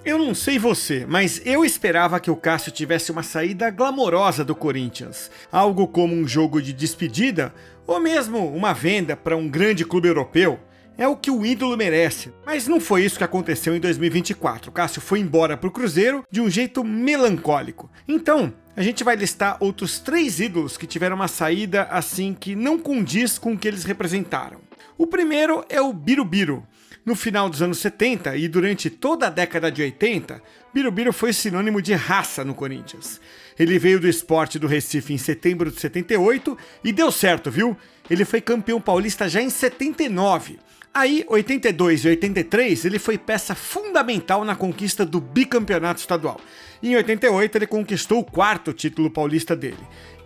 Eu não sei você, mas eu esperava que o Cássio tivesse uma saída glamourosa do Corinthians, algo como um jogo de despedida ou mesmo uma venda para um grande clube europeu. É o que o ídolo merece, mas não foi isso que aconteceu em 2024. O Cássio foi embora para o Cruzeiro de um jeito melancólico. Então, a gente vai listar outros 3 ídolos que tiveram uma saída assim que não condiz com o que eles representaram. O primeiro é o Birubiru. No final dos anos 70 e durante toda a década de 80, Birubiru foi sinônimo de raça no Corinthians. Ele veio do Sport do Recife em setembro de 78 e deu certo, viu? Ele foi campeão paulista já em 79. Aí, 82 e 83, ele foi peça fundamental na conquista do bicampeonato estadual. Em 88, ele conquistou o 4º título paulista dele.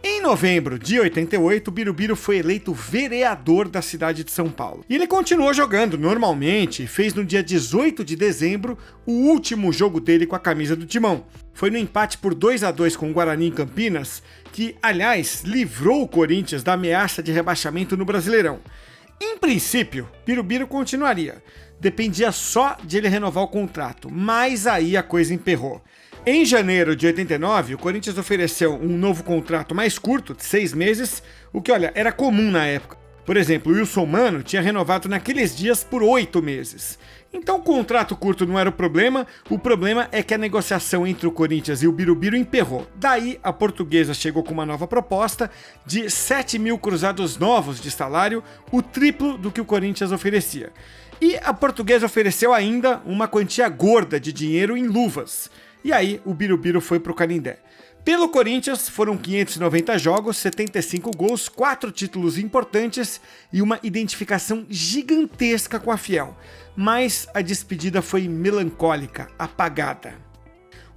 Em novembro de 88, Birubiru foi eleito vereador da cidade de São Paulo. E ele continuou jogando normalmente e fez no dia 18 de dezembro o último jogo dele com a camisa do Timão. Foi no empate por 2-2 com o Guarani em Campinas, que, aliás, livrou o Corinthians da ameaça de rebaixamento no Brasileirão. Em princípio, Birubiru continuaria. Dependia só de ele renovar o contrato, mas aí a coisa emperrou. Em janeiro de 89, o Corinthians ofereceu um novo contrato mais curto, de 6 meses, o que, olha, era comum na época. Por exemplo, o Wilson Mano tinha renovado naqueles dias por 8 meses. Então o contrato curto não era o problema é que a negociação entre o Corinthians e o Birubiru emperrou. Daí a Portuguesa chegou com uma nova proposta de 7 mil cruzados novos de salário, o triplo do que o Corinthians oferecia. E a Portuguesa ofereceu ainda uma quantia gorda de dinheiro em luvas. E aí o Birubiru foi pro Canindé. Pelo Corinthians foram 590 jogos, 75 gols, 4 títulos importantes e uma identificação gigantesca com a Fiel. Mas a despedida foi melancólica, apagada.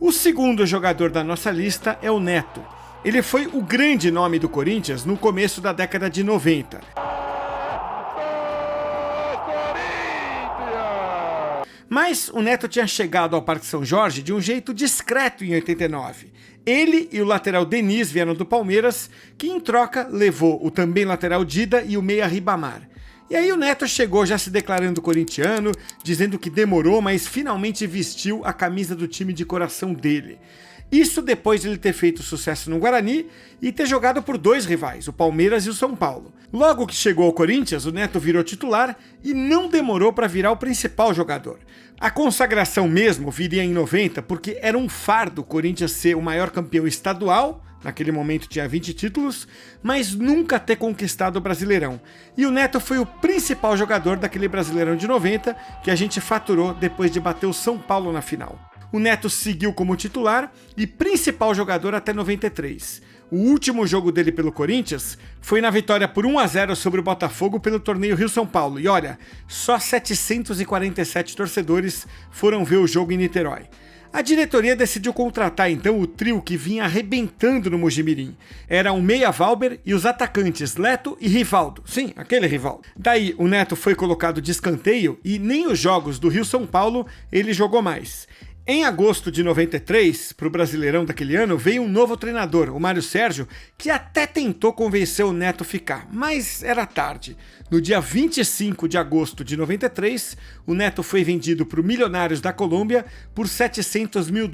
O segundo jogador da nossa lista é o Neto. Ele foi o grande nome do Corinthians no começo da década de 90. Mas o Neto tinha chegado ao Parque São Jorge de um jeito discreto em 89. Ele e o lateral Denis vieram do Palmeiras, que em troca levou o também lateral Dida e o meia Ribamar. E aí o Neto chegou já se declarando corintiano, dizendo que demorou, mas finalmente vestiu a camisa do time de coração dele. Isso depois de ele ter feito sucesso no Guarani e ter jogado por 2 rivais, o Palmeiras e o São Paulo. Logo que chegou ao Corinthians, o Neto virou titular e não demorou para virar o principal jogador. A consagração mesmo viria em 90, porque era um fardo o Corinthians ser o maior campeão estadual, naquele momento tinha 20 títulos, mas nunca ter conquistado o Brasileirão. E o Neto foi o principal jogador daquele Brasileirão de 90, que a gente faturou depois de bater o São Paulo na final. O Neto seguiu como titular e principal jogador até 93. O último jogo dele pelo Corinthians foi na vitória por 1-0 sobre o Botafogo pelo torneio Rio-São Paulo. E olha, só 747 torcedores foram ver o jogo em Niterói. A diretoria decidiu contratar então o trio que vinha arrebentando no Mojimirim. Era o meia Valber e os atacantes Leto e Rivaldo. Sim, aquele Rivaldo. Daí o Neto foi colocado de escanteio e nem os jogos do Rio-São Paulo ele jogou mais. Em agosto de 93, para o Brasileirão daquele ano, veio um novo treinador, o Mário Sérgio, que até tentou convencer o Neto a ficar, mas era tarde. No dia 25 de agosto de 93, o Neto foi vendido para o Milionários da Colômbia por $700 mil,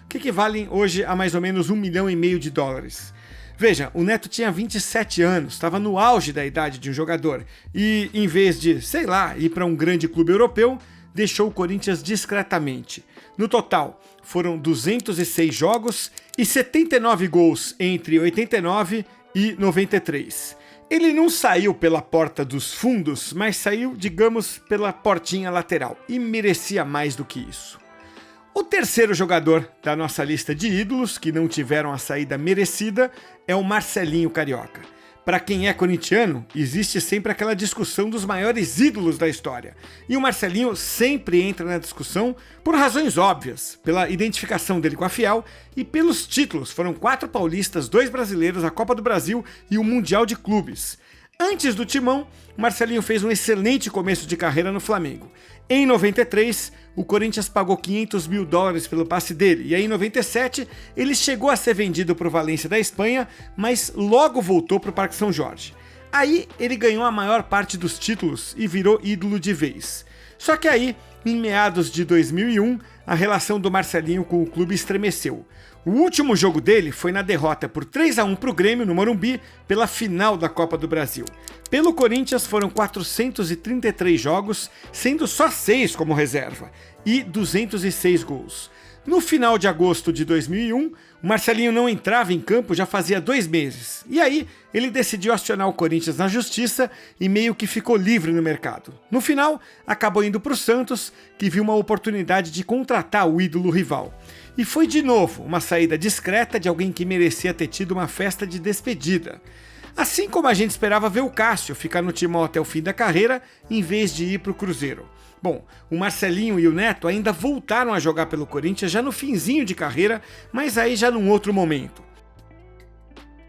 que equivalem hoje a mais ou menos $1,5 milhão de dólares. Veja, o Neto tinha 27 anos, estava no auge da idade de um jogador, e em vez de, sei lá, ir para um grande clube europeu, deixou o Corinthians discretamente. No total, foram 206 jogos e 79 gols entre 89 e 93. Ele não saiu pela porta dos fundos, mas saiu, digamos, pela portinha lateral e merecia mais do que isso. O terceiro jogador da nossa lista de ídolos, que não tiveram a saída merecida, é o Marcelinho Carioca. Para quem é corintiano, existe sempre aquela discussão dos maiores ídolos da história. E o Marcelinho sempre entra na discussão por razões óbvias, pela identificação dele com a Fiel e pelos títulos. Foram 4 paulistas, 2 brasileiros, a Copa do Brasil e o Mundial de Clubes. Antes do Timão, Marcelinho fez um excelente começo de carreira no Flamengo. Em 93, o Corinthians pagou $500 mil pelo passe dele, e aí em 97 ele chegou a ser vendido para o Valência da Espanha, mas logo voltou para o Parque São Jorge. Aí ele ganhou a maior parte dos títulos e virou ídolo de vez. Só que aí em meados de 2001, a relação do Marcelinho com o clube estremeceu. O último jogo dele foi na derrota por 3-1 para o Grêmio, no Morumbi, pela final da Copa do Brasil. Pelo Corinthians foram 433 jogos, sendo só 6 como reserva, e 206 gols. No final de agosto de 2001, o Marcelinho não entrava em campo já fazia 2 meses. E aí, ele decidiu acionar o Corinthians na justiça e meio que ficou livre no mercado. No final, acabou indo para o Santos, que viu uma oportunidade de contratar o ídolo rival. E foi de novo uma saída discreta de alguém que merecia ter tido uma festa de despedida. Assim como a gente esperava ver o Cássio ficar no Timão até o fim da carreira, em vez de ir para o Cruzeiro. Bom, o Marcelinho e o Neto ainda voltaram a jogar pelo Corinthians já no finzinho de carreira, mas aí já num outro momento.